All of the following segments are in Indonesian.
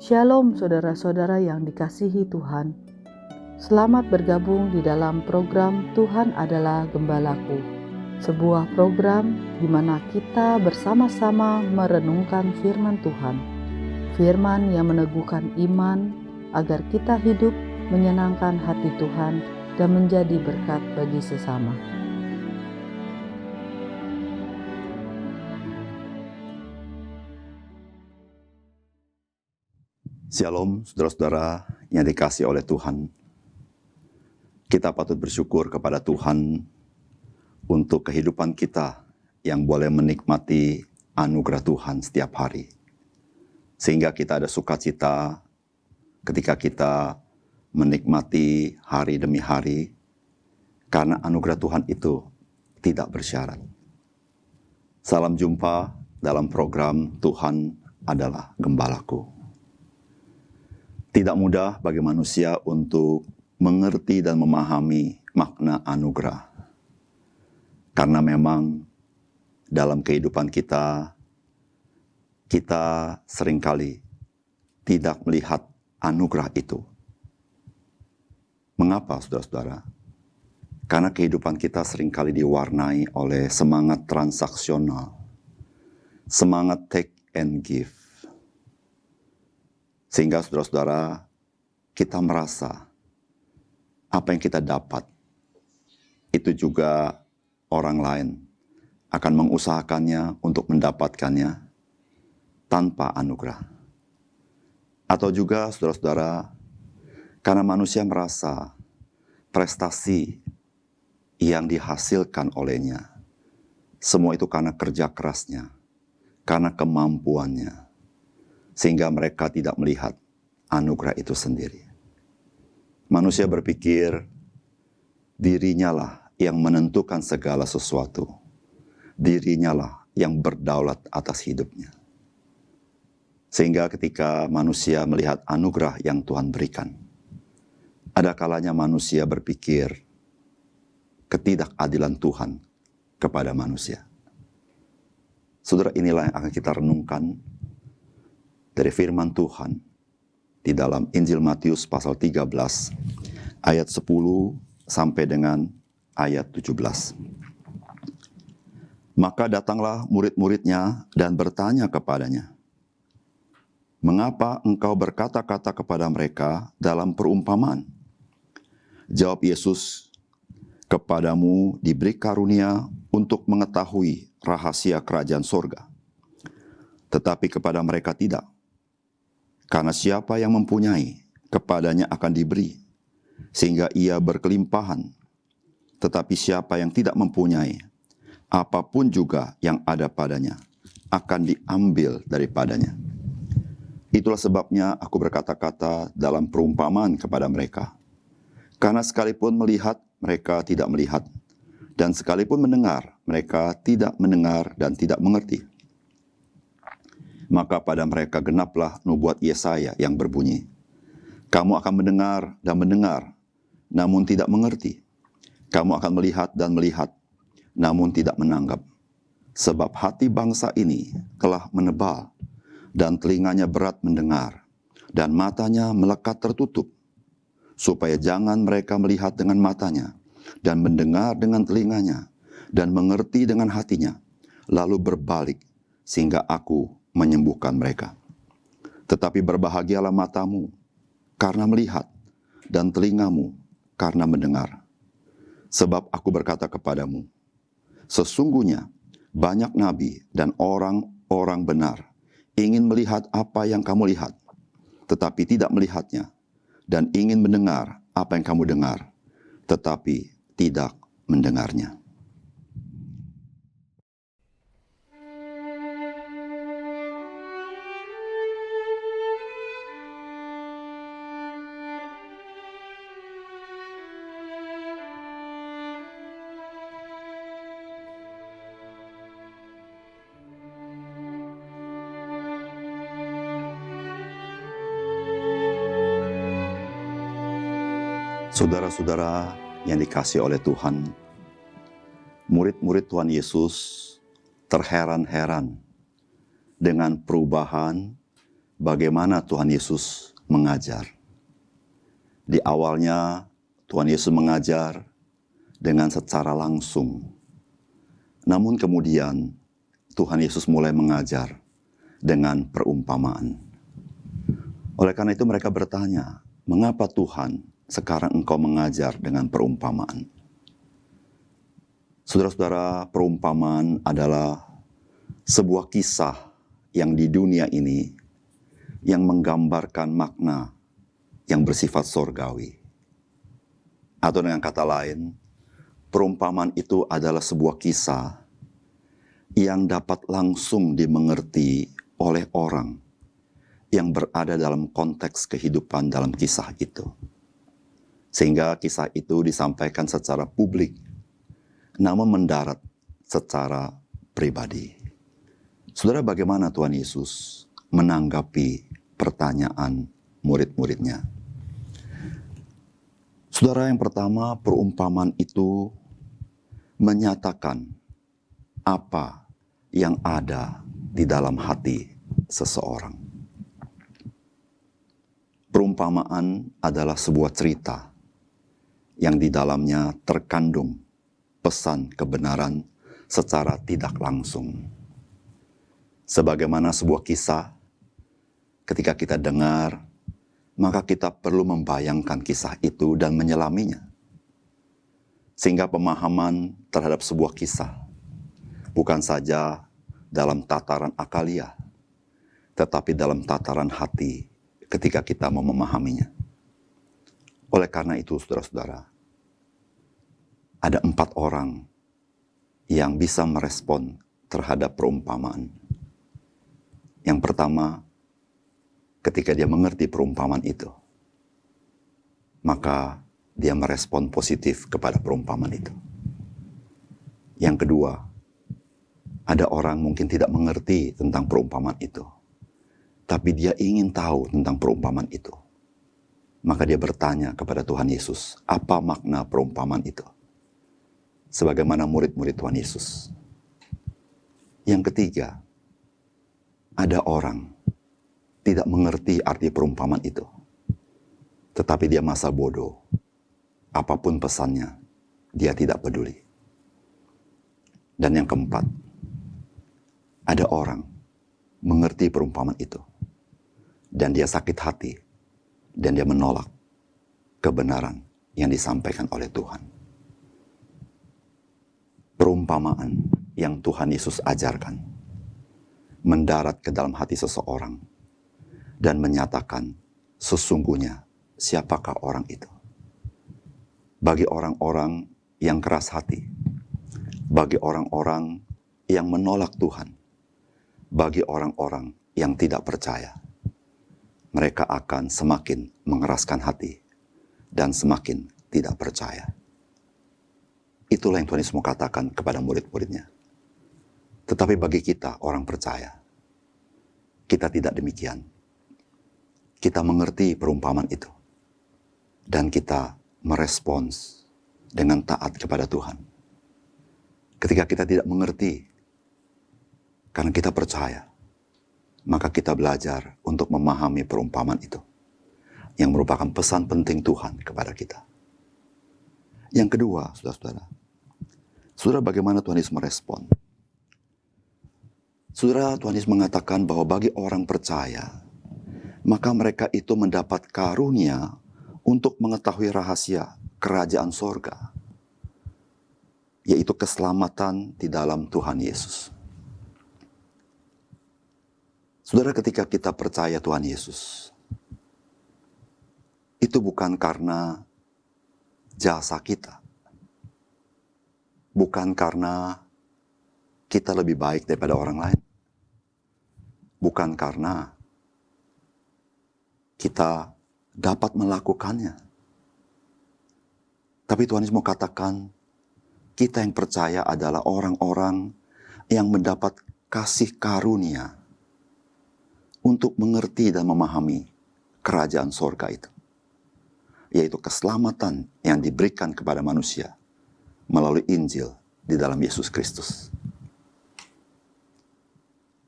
Shalom saudara-saudara yang dikasihi Tuhan. Selamat bergabung di dalam program Tuhan Adalah Gembalaku. Sebuah program di mana kita bersama-sama merenungkan firman Tuhan. Firman yang meneguhkan iman agar kita hidup menyenangkan hati Tuhan dan menjadi berkat bagi sesama. Shalom, saudara-saudara yang dikasihi oleh Tuhan. Kita patut bersyukur kepada Tuhan untuk kehidupan kita yang boleh menikmati anugerah Tuhan setiap hari. Sehingga kita ada sukacita ketika kita menikmati hari demi hari, karena anugerah Tuhan itu tidak bersyarat. Salam jumpa dalam program Tuhan Adalah Gembalaku. Tidak mudah bagi manusia untuk mengerti dan memahami makna anugerah. Karena memang dalam kehidupan kita seringkali tidak melihat anugerah itu. Mengapa, saudara-saudara? Karena kehidupan kita seringkali diwarnai oleh semangat transaksional, semangat take and give. Sehingga saudara-saudara, kita merasa apa yang kita dapat, itu juga orang lain akan mengusahakannya untuk mendapatkannya tanpa anugerah. Atau juga saudara-saudara, karena manusia merasa prestasi yang dihasilkan olehnya, semua itu karena kerja kerasnya, karena kemampuannya. Sehingga mereka tidak melihat anugerah itu sendiri. Manusia berpikir dirinya lah yang menentukan segala sesuatu. Dirinya lah yang berdaulat atas hidupnya. Sehingga ketika manusia melihat anugerah yang Tuhan berikan, ada kalanya manusia berpikir ketidakadilan Tuhan kepada manusia. Saudara, inilah yang akan kita renungkan dari firman Tuhan di dalam Injil Matius pasal 13 ayat 10 sampai dengan ayat 17. Maka datanglah murid-muridnya dan bertanya kepadanya, "Mengapa engkau berkata-kata kepada mereka dalam perumpamaan?" Jawab Yesus, "Kepadamu diberi karunia untuk mengetahui rahasia kerajaan sorga, tetapi kepada mereka tidak. Karena siapa yang mempunyai, kepadanya akan diberi, sehingga ia berkelimpahan. Tetapi siapa yang tidak mempunyai, apapun juga yang ada padanya, akan diambil daripadanya. Itulah sebabnya aku berkata-kata dalam perumpamaan kepada mereka. Karena sekalipun melihat, mereka tidak melihat. Dan sekalipun mendengar, mereka tidak mendengar dan tidak mengerti. Maka pada mereka genaplah nubuat Yesaya yang berbunyi, kamu akan mendengar dan mendengar, namun tidak mengerti. Kamu akan melihat dan melihat, namun tidak menanggap. Sebab hati bangsa ini telah menebal, dan telinganya berat mendengar, dan matanya melekat tertutup, supaya jangan mereka melihat dengan matanya, dan mendengar dengan telinganya, dan mengerti dengan hatinya, lalu berbalik, sehingga aku menyembuhkan mereka. Tetapi berbahagialah matamu karena melihat, dan telingamu karena mendengar. Sebab aku berkata kepadamu, sesungguhnya banyak nabi dan orang-orang benar ingin melihat apa yang kamu lihat, tetapi tidak melihatnya, dan ingin mendengar apa yang kamu dengar, tetapi tidak mendengarnya. Saudara-saudara yang dikasihi oleh Tuhan, murid-murid Tuhan Yesus terheran-heran dengan perubahan bagaimana Tuhan Yesus mengajar. Di awalnya Tuhan Yesus mengajar dengan secara langsung. Namun kemudian Tuhan Yesus mulai mengajar dengan perumpamaan. Oleh karena itu mereka bertanya, mengapa Tuhan sekarang engkau mengajar dengan perumpamaan? Saudara-saudara, perumpamaan adalah sebuah kisah yang di dunia ini yang menggambarkan makna yang bersifat sorgawi. Atau dengan kata lain, perumpamaan itu adalah sebuah kisah yang dapat langsung dimengerti oleh orang yang berada dalam konteks kehidupan dalam kisah itu. Sehingga kisah itu disampaikan secara publik, namun mendarat secara pribadi. Saudara, bagaimana Tuhan Yesus menanggapi pertanyaan murid-muridnya? Saudara, yang pertama, perumpamaan itu menyatakan apa yang ada di dalam hati seseorang. Perumpamaan adalah sebuah cerita yang di dalamnya terkandung pesan kebenaran secara tidak langsung. Sebagaimana sebuah kisah, ketika kita dengar, maka kita perlu membayangkan kisah itu dan menyelaminya. Sehingga pemahaman terhadap sebuah kisah bukan saja dalam tataran akaliah, tetapi dalam tataran hati ketika kita mau memahaminya. Oleh karena itu, saudara-saudara, ada 4 orang yang bisa merespon terhadap perumpamaan. Yang pertama, ketika dia mengerti perumpamaan itu, maka dia merespon positif kepada perumpamaan itu. Yang kedua, ada orang mungkin tidak mengerti tentang perumpamaan itu, tapi dia ingin tahu tentang perumpamaan itu. Maka dia bertanya kepada Tuhan Yesus, apa makna perumpamaan itu? Sebagaimana murid-murid Tuhan Yesus. Yang ketiga, ada orang tidak mengerti arti perumpamaan itu, tetapi dia masa bodoh. Apapun pesannya, dia tidak peduli. Dan yang keempat, ada orang mengerti perumpamaan itu, dan dia sakit hati, dan dia menolak kebenaran yang disampaikan oleh Tuhan. Perumpamaan yang Tuhan Yesus ajarkan mendarat ke dalam hati seseorang dan menyatakan sesungguhnya siapakah orang itu. Bagi orang-orang yang keras hati, bagi orang-orang yang menolak Tuhan, bagi orang-orang yang tidak percaya, mereka akan semakin mengeraskan hati dan semakin tidak percaya. Itulah yang Tuhan Yesus mau katakan kepada murid-muridnya. Tetapi bagi kita, orang percaya, kita tidak demikian. Kita mengerti perumpamaan itu. Dan kita merespons dengan taat kepada Tuhan. Ketika kita tidak mengerti, karena kita percaya, maka kita belajar untuk memahami perumpamaan itu, yang merupakan pesan penting Tuhan kepada kita. Yang kedua, saudara, bagaimana Tuhan Yesus merespon? Saudara, Tuhan Yesus mengatakan bahwa bagi orang percaya, maka mereka itu mendapat karunia untuk mengetahui rahasia kerajaan sorga, yaitu keselamatan di dalam Tuhan Yesus. Saudara, ketika kita percaya Tuhan Yesus, itu bukan karena jasa kita, bukan karena kita lebih baik daripada orang lain, bukan karena kita dapat melakukannya. Tapi Tuhan Yesus mau katakan, kita yang percaya adalah orang-orang yang mendapat kasih karunia untuk mengerti dan memahami kerajaan sorga itu, yaitu keselamatan yang diberikan kepada manusia melalui Injil di dalam Yesus Kristus.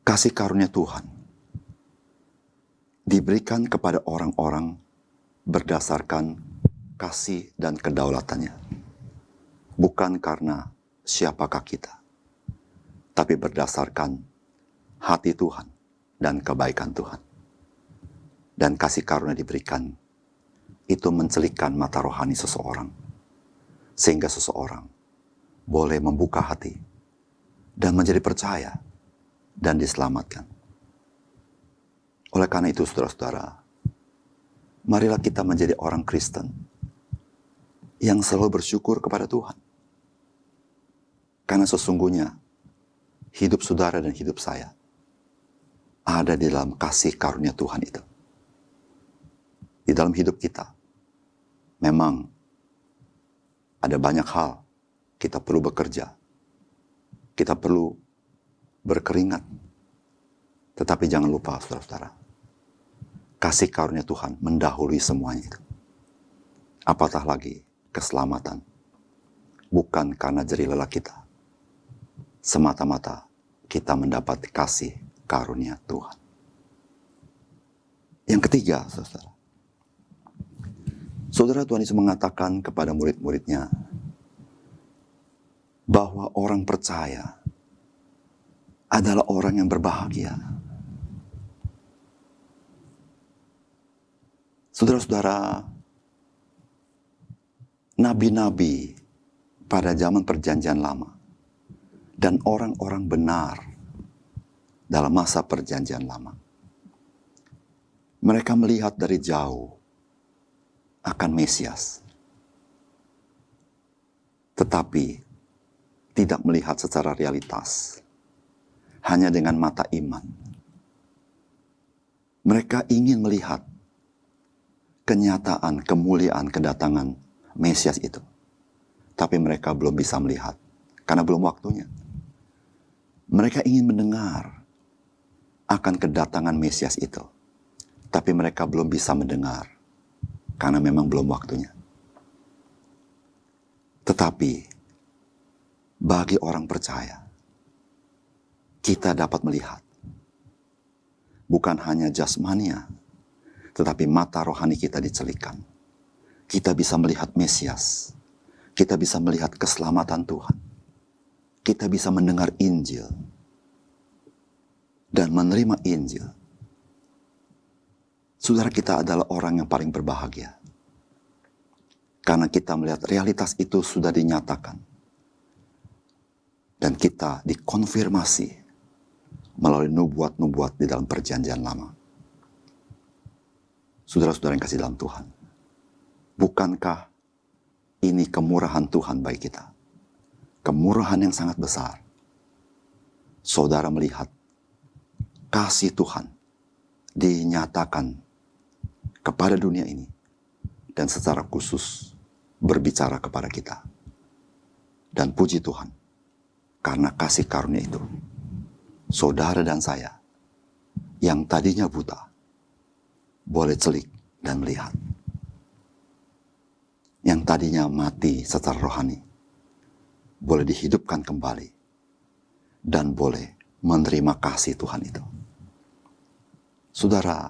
Kasih karunia Tuhan diberikan kepada orang-orang berdasarkan kasih dan kedaulatannya. Bukan karena siapakah kita, tapi berdasarkan hati Tuhan dan kebaikan Tuhan. Dan kasih karunia diberikan, itu mencelikkan mata rohani seseorang, sehingga seseorang boleh membuka hati dan menjadi percaya dan diselamatkan. Oleh karena itu, saudara-saudara, marilah kita menjadi orang Kristen yang selalu bersyukur kepada Tuhan. Karena sesungguhnya hidup saudara dan hidup saya ada di dalam kasih karunia Tuhan itu. Di dalam hidup kita, memang ada banyak hal kita perlu bekerja, kita perlu berkeringat. Tetapi jangan lupa, saudara-saudara, kasih karunia Tuhan mendahului semuanya itu. Apatah lagi keselamatan, bukan karena jerih lelah kita, semata-mata kita mendapat kasih karunia Tuhan. Yang ketiga, saudara, Tuhan Yesus mengatakan kepada murid-muridnya bahwa orang percaya adalah orang yang berbahagia. Saudara-saudara, nabi-nabi pada zaman perjanjian lama dan orang-orang benar dalam masa perjanjian lama, mereka melihat dari jauh akan Mesias, tetapi tidak melihat secara realitas, hanya dengan mata iman. Mereka ingin melihat kenyataan, kemuliaan, kedatangan Mesias itu, tapi mereka belum bisa melihat, karena belum waktunya. Mereka ingin mendengar akan kedatangan Mesias itu, tapi mereka belum bisa mendengar, karena memang belum waktunya. Tetapi bagi orang percaya, kita dapat melihat bukan hanya jasmania, tetapi mata rohani kita dicelikkan. Kita bisa melihat Mesias, kita bisa melihat keselamatan Tuhan, kita bisa mendengar Injil dan menerima Injil. Saudara, kita adalah orang yang paling berbahagia. Karena kita melihat realitas itu sudah dinyatakan. Dan kita dikonfirmasi melalui nubuat-nubuat di dalam perjanjian lama. Saudara-saudara yang kasih dalam Tuhan, bukankah ini kemurahan Tuhan bagi kita? Kemurahan yang sangat besar. Saudara melihat kasih Tuhan dinyatakan kepada dunia ini, dan secara khusus berbicara kepada kita. Dan puji Tuhan, karena kasih karunia itu, saudara dan saya yang tadinya buta boleh celik dan melihat. Yang tadinya mati secara rohani boleh dihidupkan kembali dan boleh menerima kasih Tuhan itu. Saudara,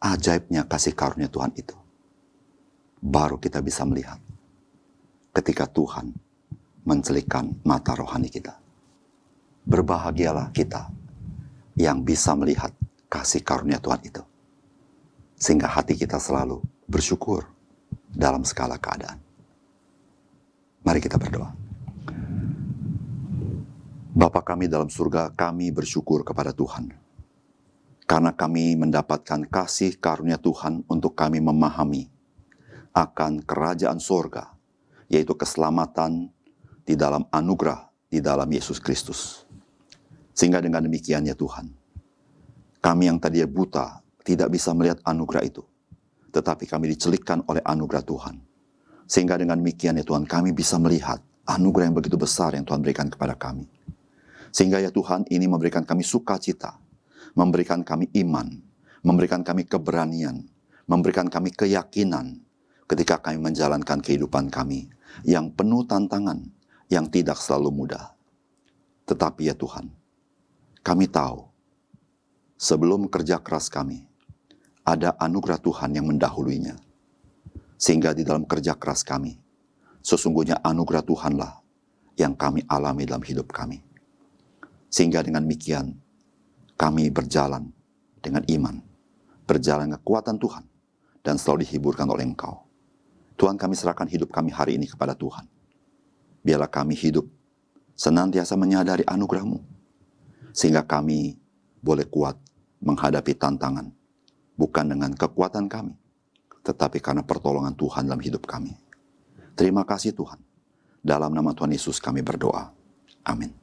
ajaibnya kasih karunia Tuhan itu baru kita bisa melihat ketika Tuhan mencelikkan mata rohani kita. Berbahagialah kita yang bisa melihat kasih karunia Tuhan itu, sehingga hati kita selalu bersyukur dalam segala keadaan. Mari kita berdoa. Bapa kami dalam surga, kami bersyukur kepada Tuhan karena kami mendapatkan kasih karunia Tuhan untuk kami memahami akan kerajaan sorga, yaitu keselamatan di dalam anugerah di dalam Yesus Kristus. Sehingga dengan demikian ya Tuhan, kami yang tadinya buta tidak bisa melihat anugerah itu, tetapi kami dicelikkan oleh anugerah Tuhan. Sehingga dengan demikian ya Tuhan, kami bisa melihat anugerah yang begitu besar yang Tuhan berikan kepada kami. Sehingga ya Tuhan, ini memberikan kami sukacita, memberikan kami iman, memberikan kami keberanian, memberikan kami keyakinan ketika kami menjalankan kehidupan kami yang penuh tantangan, yang tidak selalu mudah. Tetapi ya Tuhan, kami tahu sebelum kerja keras kami, ada anugerah Tuhan yang mendahuluinya. Sehingga di dalam kerja keras kami, sesungguhnya anugerah Tuhanlah yang kami alami dalam hidup kami. Sehingga dengan demikian, kami berjalan dengan iman, berjalan dengan kekuatan Tuhan, dan selalu dihiburkan oleh Engkau. Tuhan, kami serahkan hidup kami hari ini kepada Tuhan. Biarlah kami hidup senantiasa menyadari anugerah-Mu, sehingga kami boleh kuat menghadapi tantangan, bukan dengan kekuatan kami, tetapi karena pertolongan Tuhan dalam hidup kami. Terima kasih Tuhan. Dalam nama Tuhan Yesus kami berdoa. Amin.